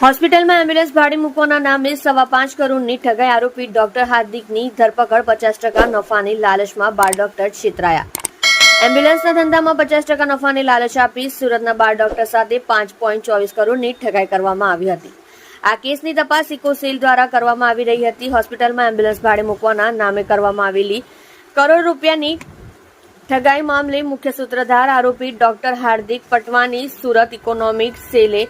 હોસ્પિટલમાં એમ્બ્યુલન્સ ભાડે મૂકવાના નામે 5.25 કરોડની ઠગાઈ આરોપી ડોક્ટર હાર્દિકની ધરપકડ 50% નફાની લાલચમાં 12 ડોક્ટર છેતરાયા। એમ્બ્યુલન્સના ધંધામાં 50% નફાની લાલચ આપી સુરતના 12 ડોક્ટર સાથે 5.24 કરોડની ઠગાઈ કરવામાં આવી હતી। આ કેસની તપાસ ઇકોસેલ દ્વારા કરવામાં આવી રહી હતી। હોસ્પિટલમાં એમ્બ્યુલન્સ ભાડે મૂકવાના નામે કરવામાં આવેલી કરોડ રૂપિયાની ઠગાઈ મામલે મુખ્ય સૂત્રધાર આરોપી ડોક્ટર હાર્દિક પટવાની સુરત ઇકોનોમિક સેલે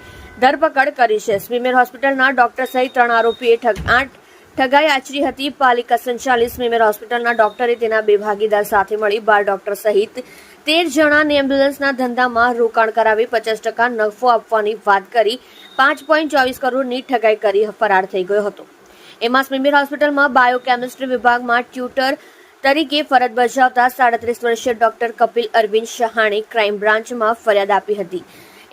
ધરપકડ કરી છે। સ્મીમેર હોસ્પિટલના ડોક્ટર સહિત 3 આરોપીએ ઠગાઈ આચરી હતી। પાલિકા સંચાલિત સ્મીમેર હોસ્પિટલના ડોક્ટરે તેના 2 ભાગીદાર સાથે મળી 12 ડોક્ટર સહિત 13 જણાને એમ્બ્યુલન્સના ધંધામાં રોકાણ કરાવી 50% નફો આપવાની વાત કરી 5.24 કરોડની ઠગાઈ કરી ફરાર થઈ ગયો હતો। એમાં સ્મીમેર હોસ્પિટલમાં બાયોકેમિસ્ટ્રી વિભાગમાં ટ્યુટર તરીકે ફરજ બજાવતા 37 વર્ષીય ડોક્ટર કપિલ અરવિંદ શહાણે ક્રાઇમ બ્રાન્ચમાં ફરિયાદ આપી હતી।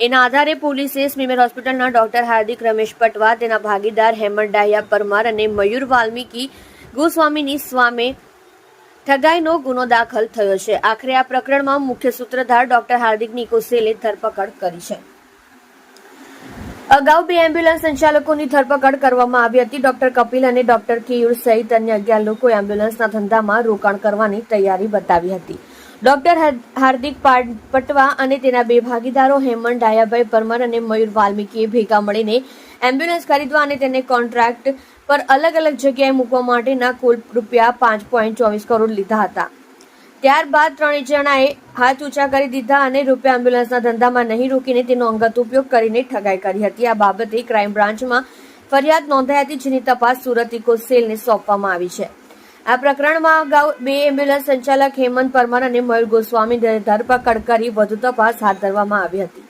એના આધારે પોલીસે સ્મીમેર હોસ્પિટલના ડોક્ટર હાર્દિક રમેશ પટવા, તેના ભાગીદાર હેમંત ડાહિયા પરમાર અને મયુર વાલ્મીકી ગોસ્વામીની સામે ઠગાઈનો ગુનો દાખલ થયો છે। આખરે આ પ્રકરણમાં મુખ્ય સૂત્રધાર ડોક્ટર હાર્દિકની ઇકોસેલે ધરપકડ કરી છે। અગાઉ 2 એમ્બ્યુલન્સ સંચાલકોની ધરપકડ કરવામાં આવી હતી। ડોક્ટર કપિલ અને ડોક્ટર કેયુર સહિત અન્ય 11 લોકોએ એમ્બ્યુલન્સના ધંધામાં રોકાણ કરવાની તૈયારી બતાવી હતી। ડોક્ટર હાર્દિક પટવા અને તેના 2 ભાગીદારો હેમંત ડાયાભાઈ પરમાર અને મયુર વાલ્મીકીએ ભેગા મળીને એમ્બ્યુલન્સ ખરીદવા અને તેને કોન્ટ્રાક્ટ પર અલગ અલગ જગ્યાએ મૂકવા માટેના કુલ રૂપિયા 5.24 કરોડ લીધા હતા। ત્યારબાદ 3 જણાએ હાથ ઊંચા કરી દીધા અને રૂપિયા એમ્બ્યુલન્સના ધંધામાં નહીં રોકીને તેનો અંગત ઉપયોગ કરીને ઠગાઈ કરી હતી। આ બાબતે ક્રાઇમ બ્રાન્ચમાં ફરિયાદ નોંધાઈ હતી, જેની તપાસ સુરત ઇકોસેલને સોંપવામાં આવી છે। આ પ્રકરણમાં અગાઉ 2 એમ્બ્યુલન્સ સંચાલક હેમંત પરમાર અને મયુર ગોસ્વામીની ધરપકડ કરી વધુ તપાસ હાથ ધરવામાં આવી હતી।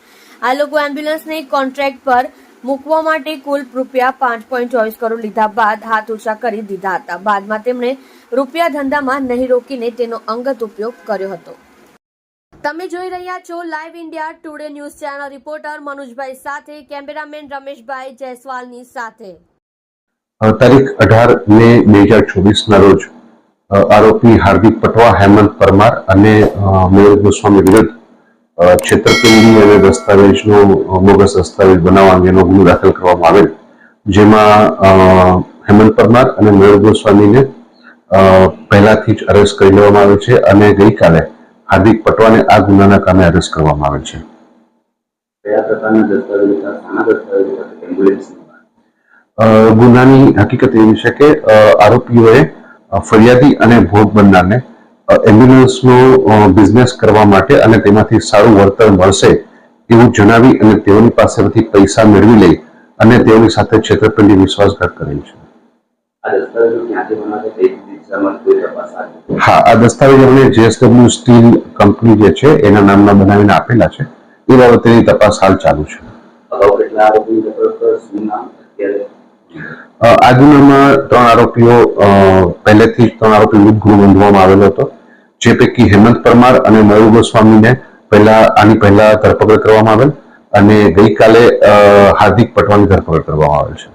આ લોકો એમ્બ્યુલન્સને કોન્ટ્રાક્ટ પર મૂકવા માટે કુલ રૂપિયા 5.24 કરોડ લીધા બાદ હાથ ઊંચા કરી દીધા હતા। બાદમાં તેમણે રૂપિયા ધંધામાં નહીં રોકીને તેનો અંગત ઉપયોગ કર્યો હતો। તમે જોઈ રહ્યા છો live India Today news channel. Reporter મનુજભાઈ સાથે, કેમેરામેન રમેશભાઈ જયસ્વાલની સાથે। તારીખ 18 મે 2024 ના રોજ આરોપી હાર્દિક પટવા, હેમંત પરમાર અને મયુર ગોસ્વામી વિરુદ્ધ છેતરપિંડી અને દસ્તાવેજનો બોગસ દસ્તાવેજ બનાવવા અંગેનો ગુનો દાખલ કરવામાં આવેલ, જેમાં હેમંત પરમાર અને મયુર ગોસ્વામીને પહેલાથી જ અરેસ્ટ કરી લેવામાં આવેલ છે અને ગઈકાલે હાર્દિક પટવાને આ ગુનાના કામે અરેસ્ટ કરવામાં આવેલ છે। કયા પ્રકારના દસ્તાવેજો હતા, શાના દસ્તાવેજો હતા એમ્બ્યુલન્સ? ગુનાની હકીકત એવી છે કે આરોપીઓએ ફરિયાદી અને ભોગ બનનારને એમ્બ્યુલન્સનો બિઝનેસ કરવા માટે અને તેમાંથી સારું વળતર મળશે એવું જણાવી અને તેઓની પાસેથી પૈસા મેળવી લઈ અને તેઓની સાથે છેતરપિંડી વિશ્વાસઘાત કરેલ છે। હા, આ દસ્તાવેજ અમને JSW સ્ટીલ કંપની જે છે એના નામના બનાવીને આપેલા છે। એ બાબતેની તપાસ હાલ ચાલુ છે। આ ગુનામાં 3 આરોપીઓ પહેલેથી જ 3 આરોપી વિરુદ્ધ ગુનો નોંધવામાં આવેલો હતો, જે પૈકી હેમંત પરમાર અને મયુર ગોસ્વામીને આની પહેલા ધરપકડ કરવામાં આવેલ અને ગઈકાલે હાર્દિક પટવાની ધરપકડ કરવામાં આવેલ છે।